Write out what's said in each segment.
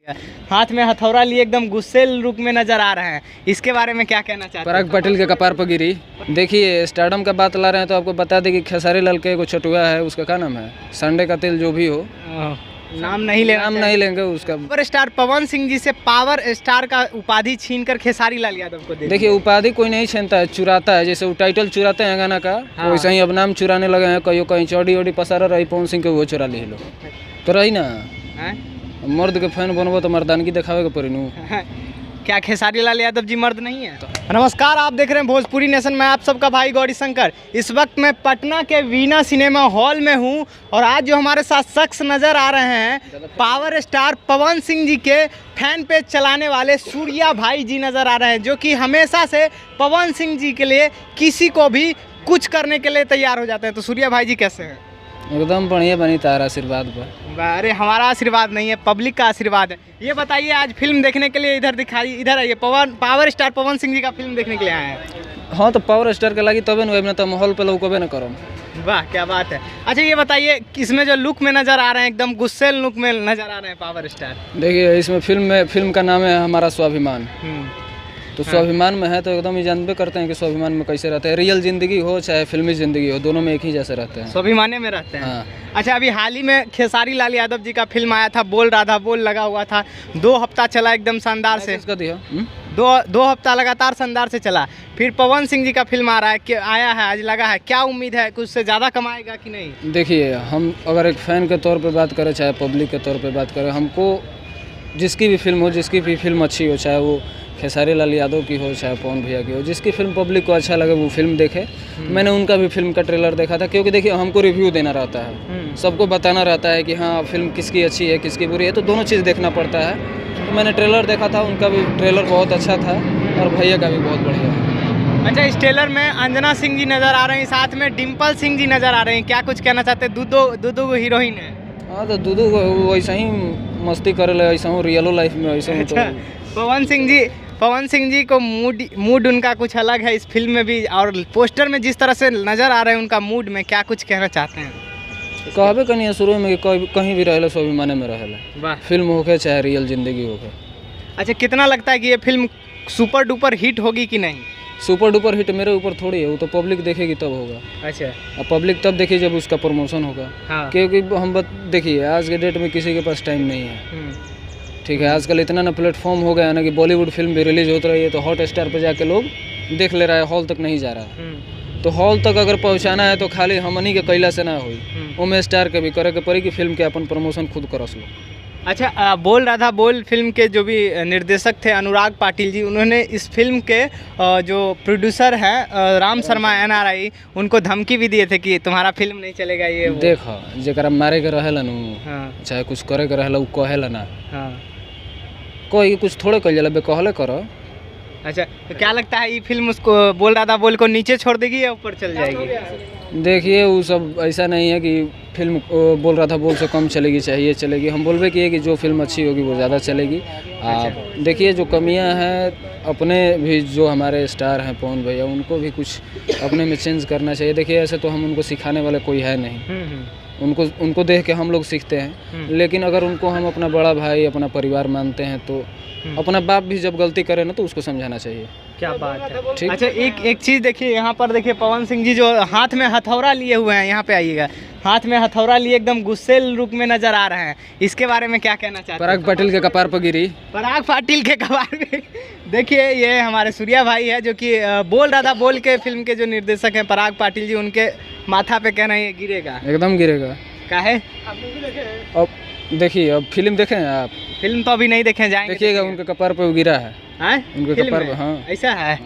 हाथ में हथौड़ा लिए एकदम गुस्सेल लुक में नजर आ रहे हैं, इसके बारे में क्या कहना चाहते हैं? पराग पाटिल के कपार पर गिरी। देखिए स्टारडम का बात ला रहे हैं तो आपको बता दें कि खेसारी लाल के एगो छोटुआ है, उसका क्या नाम है, संडे का तेल जो भी हो, नाम नहीं लेंगे उसका। पावर स्टार पवन सिंह जी से पावर स्टार का उपाधि छीनकर खेसारी लाल यादव को देखिए उपाधि कोई नहीं छीनता है, चुराता है। जैसे वो टाइटल चुराते हैं गाना का, वैसे ही अब नाम चुराने लगे हैं। कहीं चौड़ी ओडी पसारा रही पवन सिंह के वो चुरा ले लो तो रही ना। मर्द के फैन बनबो तो मर्दानगी दिखावे के पड़ी नू। क्या खेसारी लाल यादव जी मर्द नहीं है? नमस्कार, आप देख रहे हैं भोजपुरी नेशन में आप सबका भाई गौरी शंकर। इस वक्त मैं पटना के वीना सिनेमा हॉल में हूं और आज जो हमारे साथ शख्स नज़र आ रहे हैं, पावर स्टार पवन सिंह जी के फैन पेज चलाने वाले सूर्या भाई जी नज़र आ रहे हैं, जो कि हमेशा से पवन सिंह जी के लिए किसी को भी कुछ करने के लिए तैयार हो जाते हैं। तो सूर्या भाई जी कैसे हैं? एकदम बढ़िया बनी, तारा आशीर्वाद पर। अरे हमारा आशीर्वाद नहीं है, पब्लिक का आशीर्वाद है। ये बताइए, आज फिल्म देखने के लिए इधर आइए, पावर स्टार पवन सिंह जी का फिल्म देखने के लिए आए हैं। हाँ तो पावर स्टार के लगी तबे न तो माहौल पे लौकबे न करो। वाह क्या बात है। अच्छा ये बताइए, इसमें जो लुक में नज़र आ रहे हैं, एकदम गुस्सेल लुक में नज़र आ रहे हैं पावर स्टार। देखिए इसमें फिल्म का नाम है हमारा स्वाभिमान। तो स्वाभिमान में है तो एकदम ही जानबे करते हैं कि स्वाभिमान में कैसे रहते हैं। रियल जिंदगी हो चाहे फिल्मी जिंदगी हो, दोनों में एक ही जैसे रहते हैं, स्वाभिमाने में रहते हैं। हाँ। अच्छा अभी हाल ही में खेसारी लाल यादव जी का फिल्म आया था, बोल राधा बोल लगा हुआ था, 2 हफ्ता चला एकदम शानदार से। दो हफ्ता लगातार शानदार से चला। फिर पवन सिंह जी का फिल्म आया है आज, लगा है, क्या उम्मीद है कुछ से ज़्यादा कमाएगा कि नहीं? देखिए हम अगर एक फ़ैन के तौर पर बात करें चाहे पब्लिक के तौर पर बात करें, हमको जिसकी भी फिल्म हो, जिसकी भी फिल्म अच्छी हो, चाहे वो खेसारी लाल यादव की हो चाहे पवन भैया की हो, जिसकी फिल्म पब्लिक को अच्छा लगे वो फिल्म देखे। मैंने उनका भी फिल्म का ट्रेलर देखा था, क्योंकि देखिए हमको रिव्यू देना रहता है, सबको बताना रहता है कि हाँ फिल्म किसकी अच्छी है किसकी बुरी है, तो दोनों चीज़ देखना पड़ता है। तो मैंने ट्रेलर देखा था, उनका भी ट्रेलर बहुत अच्छा था और भैया का भी बहुत बढ़िया है। अच्छा इस ट्रेलर में अंजना सिंह जी नज़र आ रही हैं, साथ में डिम्पल सिंह जी नज़र आ रहे हैं, क्या कुछ कहना चाहते हैं? दो हीरोइन है। हाँ तो दूधू वैसा ही मस्ती करे, ऐसा हूँ रियलो लाइफ में ऐसा हूँ। अच्छा पवन सिंह जी को मूड उनका कुछ अलग है इस फिल्म में भी, और पोस्टर में जिस तरह से नज़र आ रहे हैं उनका मूड में, क्या कुछ कहना चाहते हैं? कहबे कहीं शुरू में कहीं भी रहे स्वाभिमाने में रहे, फिल्म होके चाहे रियल जिंदगी होके। अच्छा कितना लगता है कि ये फिल्म सुपर डुपर हिट होगी कि नहीं? सुपर डुपर हिट मेरे ऊपर थोड़ी है, वो तो पब्लिक देखेगी तब होगा। अच्छा अब पब्लिक तब देखिए जब उसका प्रमोशन होगा। हाँ। क्योंकि हम देखिए आज के डेट में किसी के पास टाइम नहीं है, ठीक है। आजकल इतना ना प्लेटफॉर्म हो गया है ना कि बॉलीवुड फिल्म भी रिलीज होती रही है तो हॉट स्टार पर जाके लोग देख ले रहा है, हॉल तक नहीं जा रहा है। तो हॉल तक अगर पहुंचाना है तो खाली हमनी के कैला से ना हुई, उमें स्टार के भी करे के पड़ी कि फिल्म के अपन प्रमोशन खुद करस लो। अच्छा बोल राधा बोल फिल्म के जो भी निर्देशक थे अनुराग पाटिल जी, उन्होंने इस फिल्म के जो प्रोड्यूसर हैं राम शर्मा NRI, उनको धमकी भी दिए थे कि तुम्हारा फिल्म नहीं चलेगा। ये देखो जरा मारे के रहेला नु, चाहे कुछ करे के रहेला उ कहेला ना, कोई कुछ थोड़े कह जाला, कहले करो। अच्छा तो क्या लगता है ये फिल्म उसको बोल राधा बोल को नीचे छोड़ देगी या ऊपर चल जाएगी? देखिए वो सब ऐसा नहीं है कि फिल्म बोल रहा था बोल से कम चलेगी चाहिए चलेगी, हम बोलबे कि जो फिल्म अच्छी होगी वो ज़्यादा चलेगी। आप देखिए जो कमियां हैं अपने भी, जो हमारे स्टार हैं पवन भैया, उनको भी कुछ अपने में चेंज करना चाहिए। देखिए ऐसे तो हम उनको सिखाने वाले कोई है नहीं, उनको देख के हम लोग सीखते हैं, लेकिन अगर उनको हम अपना बड़ा भाई अपना परिवार मानते हैं तो अपना बाप भी जब गलती करे ना तो उसको समझाना चाहिए। क्या बात है। ठीक। अच्छा एक चीज़ देखिए, यहाँ पर देखिए पवन सिंह जी जो हाथ में हथौड़ा लिए हुए हैं, यहाँ पे आइएगा, हाथ में हथौड़ा लिए एकदम गुस्सेल लुक में नजर आ रहे हैं, इसके बारे में क्या कहना चाहते हैं? पराग पाटिल के कपार पर गिरी। पराग पाटिल के कपार पे देखिए ये हमारे सूर्या भाई है, जो कि बोल राधा बोल के फिल्म के जो निर्देशक हैं पराग पाटिल जी, उनके माथा पे कह रहे हैं गिरेगा, एकदम गिरेगा। क्या है? अब देखिए अब फिल्म देखें आप? फिल्म तो अभी नहीं देखे, जाएंगे देखिएगा उनके कपार पे गिरा है। उनके कपार पे, हाँ ऐसा है।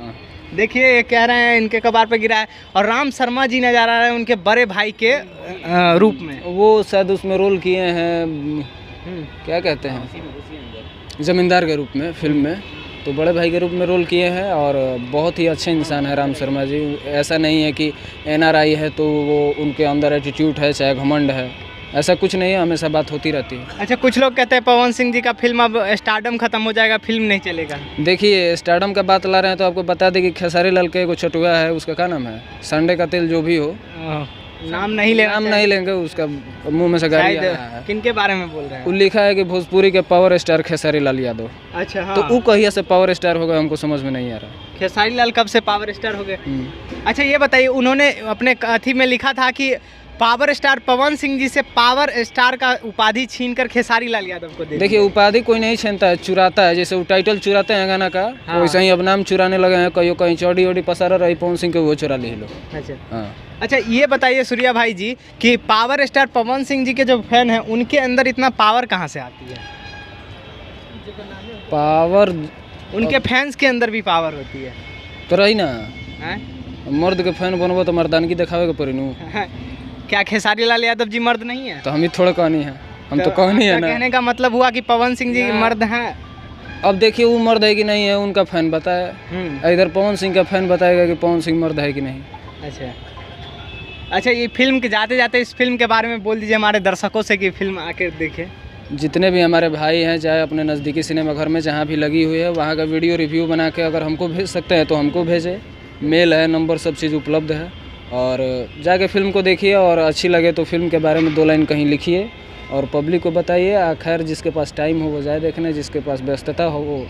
देखिए ये कह रहे हैं इनके कपार पे गिरा है, और राम शर्मा जी नजर आ रहे हैं उनके बड़े भाई के रूप में। वो शायद उसमें रोल किए हैं, क्या कहते हैं, जमींदार के रूप में फिल्म में, तो बड़े भाई के रूप में रोल किए हैं और बहुत ही अच्छे इंसान है राम शर्मा जी। ऐसा नहीं है कि NRI है तो वो उनके अंदर एटीट्यूड है चाहे घमंड है, ऐसा कुछ नहीं है, हमेशा बात होती रहती है। अच्छा कुछ लोग कहते हैं पवन सिंह जी का फिल्म अब स्टारडम खत्म हो जाएगा, फिल्म नहीं चलेगा। देखिए स्टारडम का बात ला रहे हैं तो आपको बता दें कि खेसारी लाल के एगो छोटुआ है, उसका क्या नाम है, संडे का तेल जो भी हो, नाम नहीं ले नाम नहीं लेंगे, उसका मुंह में से गाली आ रहा है। किनके बारे में बोल रहे वो हैं? लिखा है कि भोजपुरी के पावर स्टार खेसारी लाल यादव। अच्छा हाँ। तो वो कहिया से पावर स्टार होगा हमको समझ में नहीं आ रहा। खेसारी लाल कब से पावर स्टार हो गए? अच्छा ये बताइए, उन्होंने अपने अथी में लिखा था कि पावर स्टार पवन सिंह जी से पावर स्टार का उपाधि छीनकर खेसारी लाल यादव को दे। देखिए उपाधि कोई नहीं छीनता है, चुराता है। जैसे वो टाइटल चुराते हैं गाना का, हाँ। वैसे ही अब नाम चुराने लगे हैं। कहीं चौड़ी वोडी पसारा रही पवन सिंह के, वो चुरा ले लो। अच्छा हाँ। अच्छा ये बताइए सूर्या भाई जी कि पावर स्टार पवन सिंह जी के जो फैन हैं उनके अंदर इतना पावर कहाँ से आती है? पावर उनके फैंस के अंदर भी पावर होती है। तो रही ना, हैं? मर्द के फैन बनबो तो मर्दानगी दिखावे के पड़ी नू। क्या खेसारी लाल यादव जी मर्द नहीं है? तो हम ही थोड़ा कहनी है, हम तो कहनी है आपका ना। कहने का मतलब हुआ कि पवन सिंह जी मर्द हैं। अब देखिए वो मर्द है कि नहीं है, उनका फैन बताए। इधर पवन सिंह का फैन बताएगा कि पवन सिंह मर्द है कि नहीं। अच्छा अच्छा, ये फिल्म के जाते जाते इस फिल्म के बारे में बोल दीजिए हमारे दर्शकों से कि फिल्म आके देखें। जितने भी हमारे भाई हैं, चाहे अपने नज़दीकी सिनेमा घर में जहाँ भी लगी हुई है, वहाँ का वीडियो रिव्यू बना के अगर हमको भेज सकते हैं तो हमको भेजें। मेल है, नंबर, सब चीज़ उपलब्ध है। और जाके फिल्म को देखिए और अच्छी लगे तो फिल्म के बारे में 2 लाइन कहीं लिखिए और पब्लिक को बताइए। खैर जिसके पास टाइम हो वो जाए देखने, जिसके पास व्यस्तता हो वो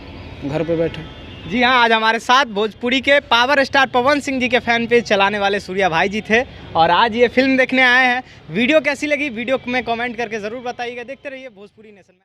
घर पे बैठे। जी हाँ, आज हमारे साथ भोजपुरी के पावर स्टार पवन सिंह जी के फैन पेज चलाने वाले सूर्या भाई जी थे और आज ये फिल्म देखने आए हैं। वीडियो कैसी लगी वीडियो में कमेंट करके ज़रूर बताइएगा। देखते रहिए भोजपुरी नेशन में।